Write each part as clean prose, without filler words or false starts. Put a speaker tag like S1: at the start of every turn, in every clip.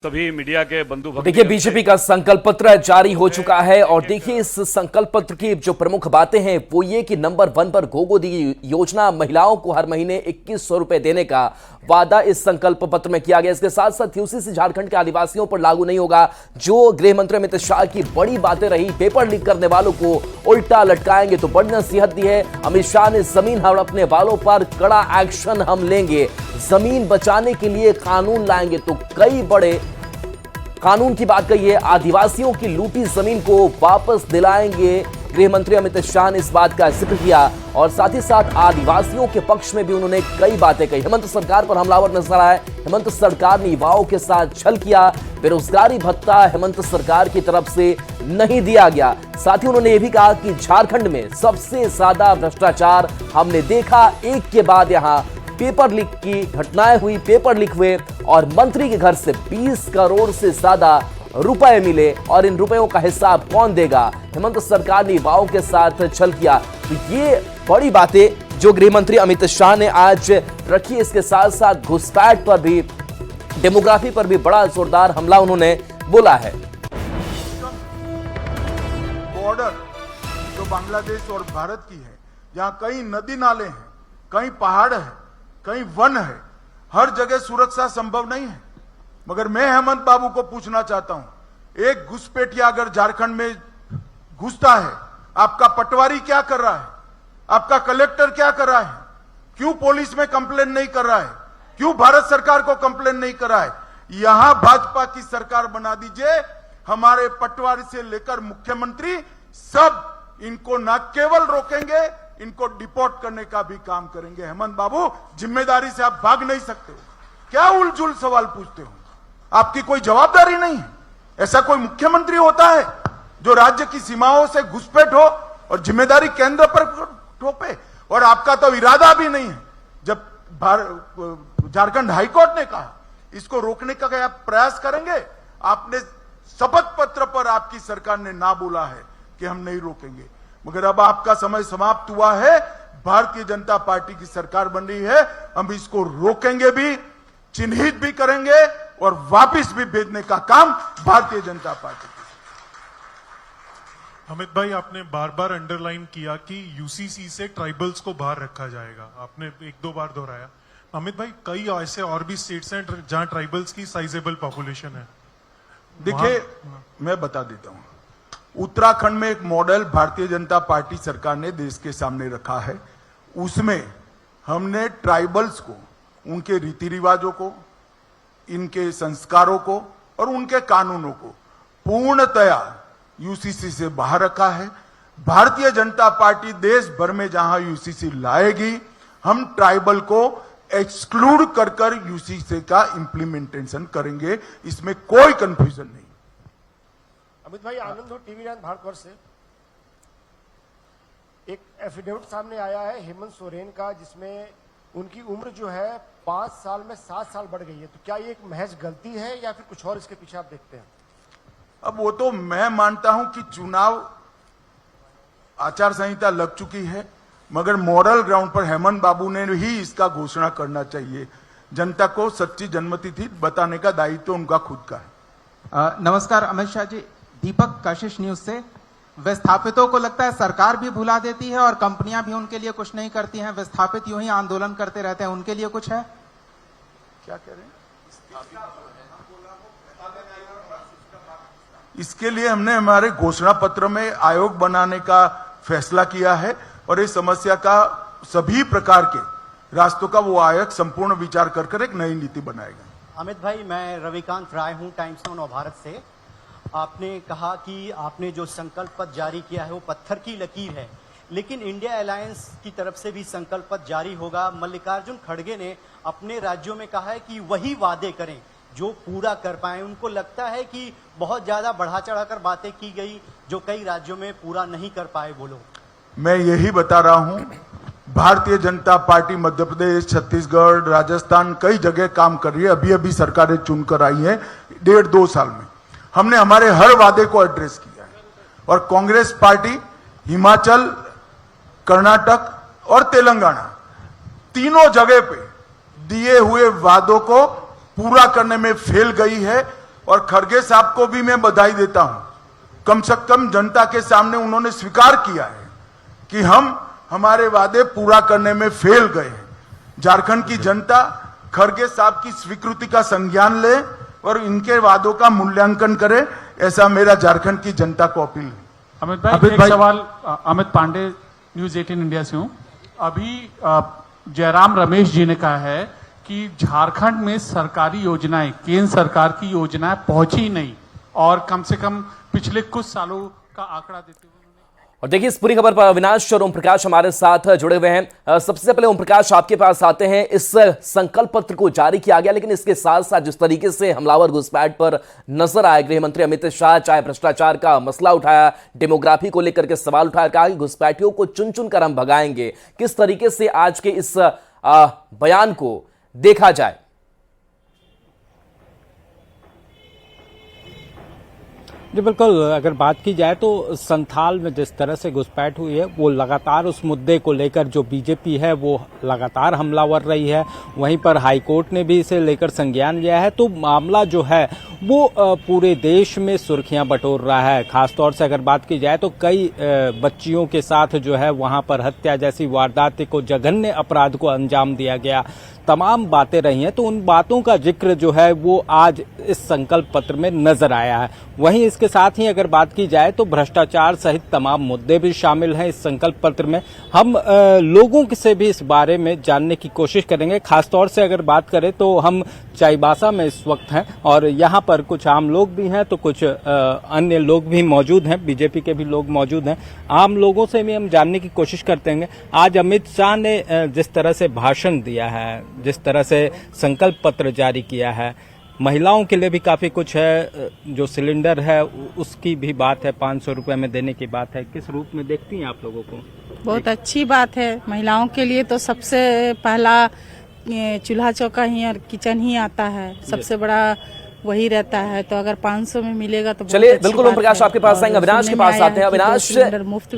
S1: सभी मीडिया के बंधु भक्त।
S2: देखिए, बीजेपी का संकल्प पत्र जारी हो चुका है और देखिए इस संकल्प पत्र की जो प्रमुख बातें हैं वो ये कि नंबर 1 पर गोदी योजना, महिलाओं को हर महीने 2100 रुपए देने का वादा इस संकल्प पत्र में किया गया। इसके साथ साथ यूसीसी झारखंड के आदिवासियों पर लागू नहीं होगा। जो गृह मंत्री अमित शाह की बड़ी बातें रही, पेपर लीक करने वालों को उल्टा लटकाएंगे, तो बड़ी नसीहत दी है अमित शाह ने। जमीन हड़पने वालों पर कड़ा एक्शन हम लेंगे, जमीन बचाने के लिए कानून लाएंगे, तो कई बड़े कानून की बात कही है। आदिवासियों की लूटी जमीन को वापस दिलाएंगे, गृह मंत्री अमित शाह ने इस बात का जिक्र किया और साथ ही साथ आदिवासियों के पक्ष में भी उन्होंने कई बातें कही। हेमंत सरकार पर हमलावर नजर आए, हेमंत सरकार ने युवाओं के साथ छल किया, बेरोजगारी भत्ता हेमंत सरकार की तरफ से नहीं दिया गया। साथ ही उन्होंने यह भी कहा कि झारखंड में सबसे ज्यादा भ्रष्टाचार हमने देखा, एक के बाद यहां पेपर लीक की घटनाएं हुई, पेपर लीक हुए और मंत्री के घर से 20 करोड़ से ज्यादा रुपए मिले और इन रुपयों का हिसाब कौन देगा। हेमंत सरकार ने युवाओं के साथ छल किया। तो ये बड़ी बातें जो गृह मंत्री अमित शाह ने आज रखी। इसके साथ साथ घुसपैठ पर भी, डेमोग्राफी पर भी बड़ा जोरदार हमला उन्होंने बोला है।
S3: बॉर्डर जो बांग्लादेश और भारत की है, जहां कई नदी नाले हैं, कई पहाड़ है, कहीं वन है, हर जगह सुरक्षा संभव नहीं है। मगर मैं हेमंत बाबू को पूछना चाहता हूं, एक घुसपैठिया अगर झारखंड में घुसता है, आपका पटवारी क्या कर रहा है, आपका कलेक्टर क्या कर रहा है, क्यों पुलिस में कंप्लेन नहीं कर रहा है, क्यों भारत सरकार को कंप्लेन नहीं कर रहा है। यहां भाजपा की सरकार बना दीजिए, हमारे पटवारी से लेकर मुख्यमंत्री सब इनको न केवल रोकेंगे, इनको डिपोर्ट करने का भी काम करेंगे। हेमंत बाबू, जिम्मेदारी से आप भाग नहीं सकते हो। क्या उलझुल सवाल पूछते हो? आपकी कोई जवाबदारी नहीं है। ऐसा कोई मुख्यमंत्री होता है जो राज्य की सीमाओं से घुसपैठ हो और जिम्मेदारी केंद्र पर थोपे? और आपका तो इरादा भी नहीं है। जब झारखंड हाईकोर्ट ने कहा इसको रोकने का क्या प्रयास करेंगे, आपने शपथ पत्र पर आपकी सरकार ने ना बोला है कि हम नहीं रोकेंगे। मगर अब आपका समय समाप्त हुआ है, भारतीय जनता पार्टी की सरकार बन रही है, हम इसको रोकेंगे भी, चिन्हित भी करेंगे और वापस भी भेजने का काम भारतीय जनता पार्टी की।
S4: अमित भाई, आपने बार बार अंडरलाइन किया कि यूसीसी से ट्राइबल्स को बाहर रखा जाएगा, आपने 1-2 बार दोहराया। अमित भाई, कई ऐसे और भी स्टेट्स हैं जहां ट्राइबल्स की साइजेबल पॉपुलेशन है।
S3: देखिए, मैं बता देता हूं, उत्तराखंड में एक मॉडल भारतीय जनता पार्टी सरकार ने देश के सामने रखा है। उसमें हमने ट्राइबल्स को, उनके रीति रिवाजों को, इनके संस्कारों को और उनके कानूनों को पूर्णतया यूसीसी से बाहर रखा है। भारतीय जनता पार्टी देश भर में जहां यूसीसी लाएगी, हम ट्राइबल को एक्सक्लूड कर यूसीसी का इंप्लीमेंटेशन करेंगे। इसमें कोई कंफ्यूजन नहीं।
S5: अमित भाई, आनंद हो, टीवी9 भारतवर्ष से एक एफिडेविट सामने आया है हेमंत सोरेन का, जिसमें उनकी उम्र जो है 5 साल में 7 साल बढ़ गई है। तो क्या ये एक महज गलती है या फिर कुछ और इसके पीछे आप देखते हैं?
S3: अब वो तो मैं मानता हूं कि चुनाव आचार संहिता लग चुकी है, मगर मॉरल ग्राउंड पर हेमंत बाबू ने ही इसका घोषणा करना चाहिए। जनता को सच्ची जन्मतिथि बताने का दायित्व तो उनका खुद का है।
S6: नमस्कार अमित शाह जी, दीपक कशिश न्यूज से। विस्थापितों को लगता है सरकार भी भुला देती है और कंपनियां भी उनके लिए कुछ नहीं करती हैं, विस्थापित यूं ही आंदोलन करते रहते हैं, उनके लिए कुछ है?
S3: क्या कह रहे हैं? इसके लिए हमने हमारे घोषणा पत्र में आयोग बनाने का फैसला किया है और इस समस्या का सभी प्रकार के रास्तों का वो आयोग संपूर्ण विचार कर एक नई नीति बनाएगा।
S7: अमित भाई, मैं रविकांत राय हूं, टाइम्स नाउ नवभारत से। आपने कहा कि आपने जो संकल्प पत्र जारी किया है वो पत्थर की लकीर है, लेकिन इंडिया अलायंस की तरफ से भी संकल्प पत्र जारी होगा। मल्लिकार्जुन खड़गे ने अपने राज्यों में कहा है कि वही वादे करें जो पूरा कर पाए। उनको लगता है कि बहुत ज्यादा बढ़ा चढ़ाकर बातें की गई जो कई राज्यों में पूरा नहीं कर पाए वो लोग।
S3: मैं यही बता रहा हूं, भारतीय जनता पार्टी मध्य प्रदेश, छत्तीसगढ़, राजस्थान कई जगह काम कर रही है। अभी अभी सरकारें चुनकर आई है 1.5-2 साल में। हमने हमारे हर वादे को एड्रेस किया है और कांग्रेस पार्टी हिमाचल, कर्नाटक और तेलंगाना तीनों जगह पे दिए हुए वादों को पूरा करने में फेल गई है। और खड़गे साहब को भी मैं बधाई देता हूं। कम से कम जनता के सामने उन्होंने स्वीकार किया है कि हम हमारे वादे पूरा करने में फेल गए हैं। झारखंड की जनता खड़गे साहब की स्वीकृति का संज्ञान ले और इनके वादों का मूल्यांकन करे, ऐसा मेरा झारखंड की जनता को अपील है।
S1: अमित भाई, एक सवाल अमित पांडे, न्यूज 18 इंडिया से हूं। अभी जयराम रमेश जी ने कहा है कि झारखंड में सरकारी योजनाएं, केंद्र सरकार की योजनाएं पहुंची नहीं, और कम से कम पिछले कुछ सालों का आंकड़ा देते हुए।
S2: और देखिए इस पूरी खबर पर अविनाश और ओम प्रकाश हमारे साथ जुड़े हुए हैं। सबसे पहले ओम प्रकाश, आपके पास आते हैं। इस संकल्प पत्र को जारी किया गया, लेकिन इसके साथ साथ जिस तरीके से हमलावर घुसपैठ पर नजर आए गृह मंत्री अमित शाह, चाहे भ्रष्टाचार का मसला उठाया, डेमोग्राफी को लेकर के सवाल उठाया, कहा कि घुसपैठियों को चुन चुन कर हम भगाएंगे। किस तरीके से आज के इस बयान को देखा जाए?
S8: जी बिल्कुल, अगर बात की जाए तो संथाल में जिस तरह से घुसपैठ हुई है, वो लगातार उस मुद्दे को लेकर जो बीजेपी है वो लगातार हमलावर रही है। वहीं पर हाईकोर्ट ने भी इसे लेकर संज्ञान लिया है, तो मामला जो है वो पूरे देश में सुर्खियां बटोर रहा है। खासतौर से अगर बात की जाए तो कई बच्चियों के साथ जो है वहां पर हत्या जैसी वारदात को, जघन्य अपराध को अंजाम दिया गया, तमाम बातें रही हैं। तो उन बातों का जिक्र जो है वो आज इस संकल्प पत्र में नजर आया है। वहीं इसके साथ ही अगर बात की जाए तो भ्रष्टाचार सहित तमाम मुद्दे भी शामिल हैं इस संकल्प पत्र में। हम लोगों से भी इस बारे में जानने की कोशिश करेंगे। खासतौर से अगर बात करें तो हम चाईबासा में इस वक्त हैं और यहाँ पर कुछ आम लोग भी हैं, तो कुछ अन्य लोग भी मौजूद हैं, बीजेपी के भी लोग मौजूद हैं। आम लोगों से भी हम जानने की कोशिश करते हैं। आज अमित शाह ने जिस तरह से भाषण दिया है, जिस तरह से संकल्प पत्र जारी किया है, महिलाओं के लिए भी काफी कुछ है। जो सिलेंडर है उसकी भी बात है, 500 रुपए में देने की बात है। किस रूप में देखती हैं आप लोगों को?
S9: बहुत अच्छी बात है। महिलाओं के लिए तो सबसे पहला चूल्हा चौका ही और किचन ही आता है, सबसे बड़ा वही रहता है। तो अगर 500 में मिलेगा तो
S2: चलिए बिल्कुल ओम प्रकाश आपके पास आएंगे। अविनाश के पास आते हैं। अविनाश,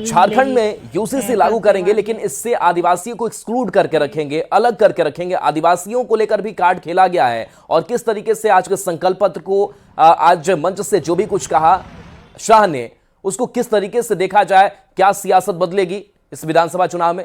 S2: झारखंड में यूसीसी लागू करेंगे, लेकिन इससे आदिवासियों को एक्सक्लूड करके रखेंगे, अलग करके रखेंगे। आदिवासियों को लेकर भी कार्ड खेला गया है। और किस तरीके से आज के संकल्प पत्र को, आज मंच से जो भी कुछ कहा शाह ने, उसको किस तरीके से देखा जाए? क्या सियासत बदलेगी इस विधानसभा चुनाव में?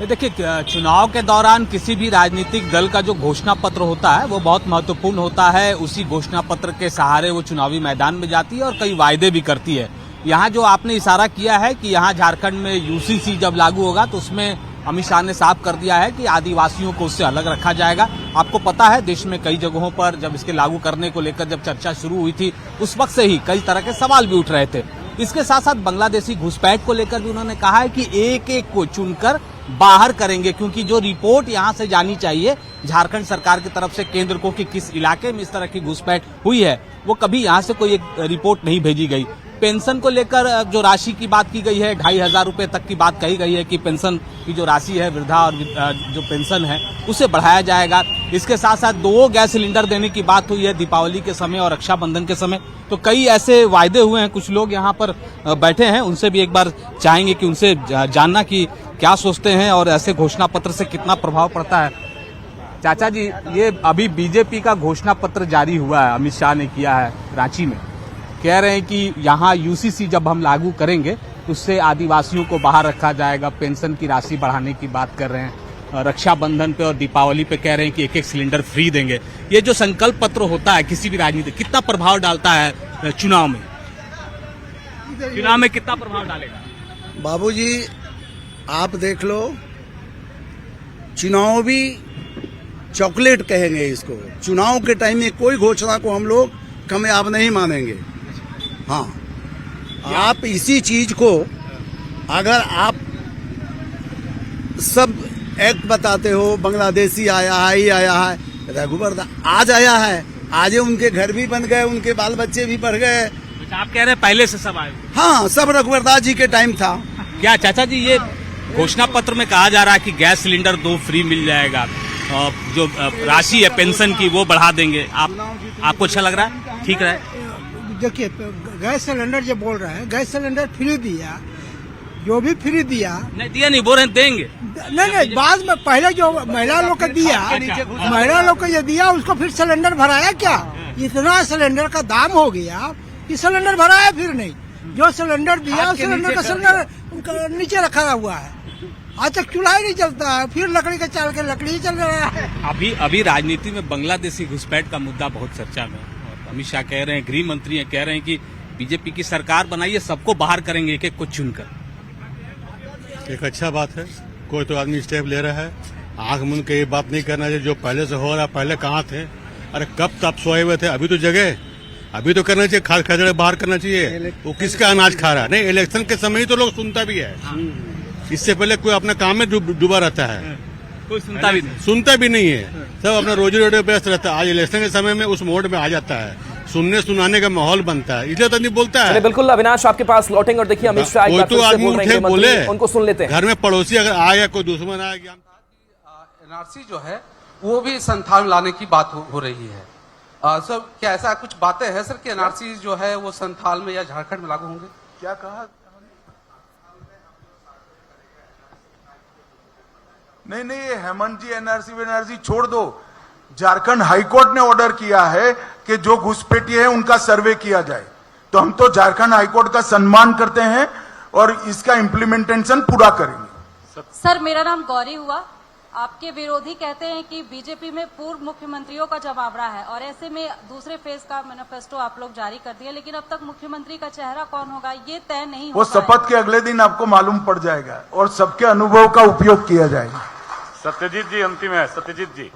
S10: देखिए, चुनाव के दौरान किसी भी राजनीतिक दल का जो घोषणा पत्र होता है वो बहुत महत्वपूर्ण होता है। उसी घोषणा पत्र के सहारे वो चुनावी मैदान में जाती है और कई वायदे भी करती है। यहाँ जो आपने इशारा किया है कि यहाँ झारखंड में यूसीसी जब लागू होगा तो उसमें अमित शाह ने साफ कर दिया है कि आदिवासियों को उससे अलग रखा जाएगा। आपको पता है देश में कई जगहों पर जब इसके लागू करने को लेकर जब चर्चा शुरू हुई थी, उस वक्त से ही कई तरह के सवाल भी उठ रहे थे। इसके साथ साथ बांग्लादेशी घुसपैठ को लेकर भी उन्होंने कहा है कि एक एक को चुनकर बाहर करेंगे, क्योंकि जो रिपोर्ट यहां से जानी चाहिए झारखंड सरकार की तरफ से केंद्र को कि किस इलाके में इस तरह की घुसपैठ हुई है, वो कभी यहां से कोई एक रिपोर्ट नहीं भेजी गई। पेंशन को लेकर जो राशि की बात की गई है, 2500 रुपए तक की बात कही गई है कि पेंशन की जो राशि है, वृद्धा और जो पेंशन है उसे बढ़ाया जाएगा। इसके साथ साथ 2 गैस सिलेंडर देने की बात हुई है दीपावली के समय और रक्षाबंधन के समय। तो कई ऐसे वायदे हुए हैं। कुछ लोग यहाँ पर बैठे हैं, उनसे भी एक बार चाहेंगे कि उनसे जानना कि क्या सोचते हैं और ऐसे घोषणा पत्र से कितना प्रभाव पड़ता है। चाचा जी, ये अभी बीजेपी का घोषणा पत्र जारी हुआ है, अमित शाह ने किया है रांची में। कह रहे हैं कि यहाँ यूसीसी जब हम लागू करेंगे उससे आदिवासियों को बाहर रखा जाएगा, पेंशन की राशि बढ़ाने की बात कर रहे हैं, रक्षाबंधन पे और दीपावली पे कह रहे हैं कि 1-1 सिलेंडर फ्री देंगे। ये जो संकल्प पत्र होता है किसी भी राजनीति, कितना प्रभाव डालता है चुनाव में? चुनाव में कितना प्रभाव डालेगा?
S11: बाबूजी आप देख लो, चुनाव भी चॉकलेट कहेंगे इसको। चुनाव के टाइम में कोई घोषणा को हम लोग कामयाब नहीं मानेंगे। हाँ, आप इसी चीज को अगर आप सब एक्ट बताते हो, बांग्लादेशी आया है, ये आया है, रघुवर आज आया है, आज उनके घर भी बन गए, उनके बाल बच्चे भी बढ़ गए।
S10: आप कह रहे हैं पहले से सब आए?
S11: हाँ, सब रघुवर दास जी के टाइम था।
S10: क्या चाचा जी, ये घोषणा पत्र में कहा जा रहा है कि गैस सिलेंडर 2 फ्री मिल जाएगा, जो राशि है पेंशन की वो बढ़ा देंगे, आपको अच्छा लग रहा है? ठीक रहा है?
S12: देखिए, गैस सिलेंडर जो बोल रहे हैं, गैस सिलेंडर फ्री दिया, जो भी फ्री दिया
S10: नहीं दिया, नहीं बोल रहे देंगे,
S12: नहीं बाद में पहले जो महिला लोग को दिया, महिला लोग को जो दिया उसको फिर सिलेंडर भराया क्या? इतना सिलेंडर का दाम हो गया कि सिलेंडर भराया फिर नहीं। जो सिलेंडर दिया सिलेंडर का सिलेंडर नीचे रखा हुआ है, आज तक चूल्हा ही नहीं चलता है, फिर लकड़ी का चाल के लकड़ी ही चल रहा है।
S10: अभी राजनीति में बांग्लादेशी घुसपैठ का मुद्दा बहुत चर्चा में, और अमित शाह कह रहे हैं, गृह मंत्री कह रहे हैं कि बीजेपी की सरकार बनाइए, सबको बाहर करेंगे एक एक को चुनकर।
S13: एक अच्छा बात है, कोई तो आदमी स्टेप ले रहा है, आंख मुंद के ये बात नहीं करना चाहिए जो पहले से हो रहा। पहले कहाँ थे? अरे कब तक सोए हुए थे? अभी तो जगह, अभी तो करना चाहिए, खाद खजड़े बाहर करना चाहिए। वो किसका अनाज खा रहा है? नहीं, इलेक्शन के समय ही तो लोग सुनता भी है, इससे पहले कोई अपने काम में डूबा रहता है,
S10: कोई सुनता भी नहीं है, सब अपना रोजी रोटी व्यस्त रहता है। आज इलेक्शन के समय में उस मोड में आ जाता है, सुनने सुनाने का माहौल बनता है, इसलिए तो नहीं बोलता है।
S2: बिल्कुल अविनाश आपके पास लौटेंगे और देखिए अमित शाह
S13: कोई तो आदमी उठे बोले,
S2: उनको सुन लेते हैं।
S13: घर में पड़ोसी अगर आया, कोई दुश्मन आया,
S14: एनआरसी जो है वो भी संथाल में लाने की बात हो रही है। सर क्या ऐसा कुछ बातें हैं सर कि एनआरसी जो है वो संथाल में या झारखंड में लागू होंगे?
S3: क्या कहा? नहीं, ये हेमंत जी एनआरसी छोड़ दो। झारखंड हाईकोर्ट ने ऑर्डर किया है कि जो घुसपैठिए हैं उनका सर्वे किया जाए, तो हम तो झारखंड हाईकोर्ट का सम्मान करते हैं और इसका इम्प्लीमेंटेशन पूरा करेंगे।
S15: सर मेरा नाम गौरी हुआ। आपके विरोधी कहते हैं कि बीजेपी में पूर्व मुख्यमंत्रियों का जमावड़ा है और ऐसे में दूसरे फेज का मैनिफेस्टो आप लोग जारी कर दिए, लेकिन अब तक मुख्यमंत्री का चेहरा कौन होगा ये तय नहीं हो।
S3: वो शपथ के अगले दिन आपको मालूम पड़ जाएगा और सबके अनुभव का उपयोग किया जाएगा।
S16: सत्यजीत जी अंतिम है, सत्यजीत जी।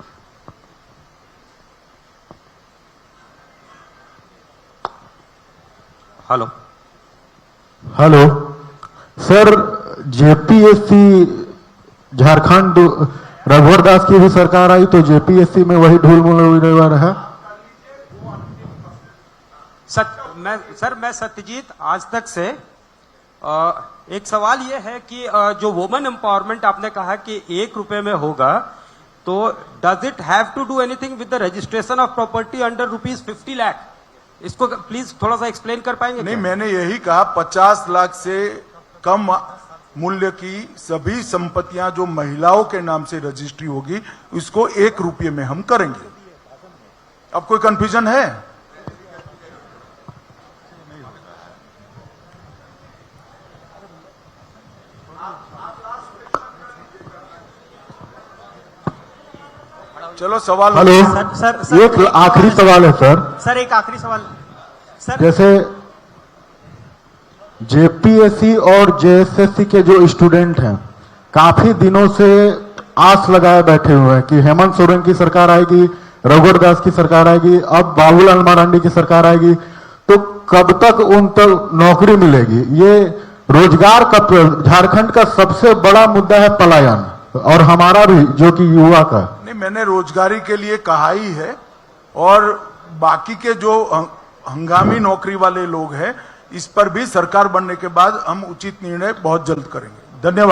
S17: हेलो सर, जेपीएससी झारखंड रघुवर दास की भी सरकार आई तो जेपीएससी में वही ढूल है।
S18: मैं सत्यजीत आज तक से एक सवाल ये है कि जो वुमेन एम्पावरमेंट आपने कहा कि 1 रुपए में होगा, तो does it have to do anything with the registration of property under ₹50 lakh? इसको प्लीज थोड़ा सा एक्सप्लेन कर पाएंगे?
S3: नहीं, मैंने यही कहा 50 लाख से कम मूल्य की सभी संपत्तियां जो महिलाओं के नाम से रजिस्ट्री होगी उसको 1 रुपये में हम करेंगे। अब कोई कंफ्यूजन है? चलो सवाल।
S17: हेलो
S18: सर,
S17: एक आखिरी सवाल है सर।
S18: एक आखिरी सवाल सर।
S17: जैसे जेपीएससी और जेएसएससी के जो स्टूडेंट हैं काफी दिनों से आस लगाए बैठे हुए हैं कि हेमंत सोरेन की सरकार आएगी, रघुवर दास की सरकार आएगी, अब बाबूलाल मरांडी की सरकार आएगी, तो कब तक उन तक नौकरी मिलेगी? ये रोजगार का झारखंड का सबसे बड़ा मुद्दा है पलायन, और हमारा भी जो कि युवा का।
S3: नहीं, मैंने रोजगारी के लिए कहा ही है, और बाकी के जो हंगामी नौकरी वाले लोग हैं इस पर भी सरकार बनने के बाद हम उचित निर्णय बहुत जल्द करेंगे। धन्यवाद।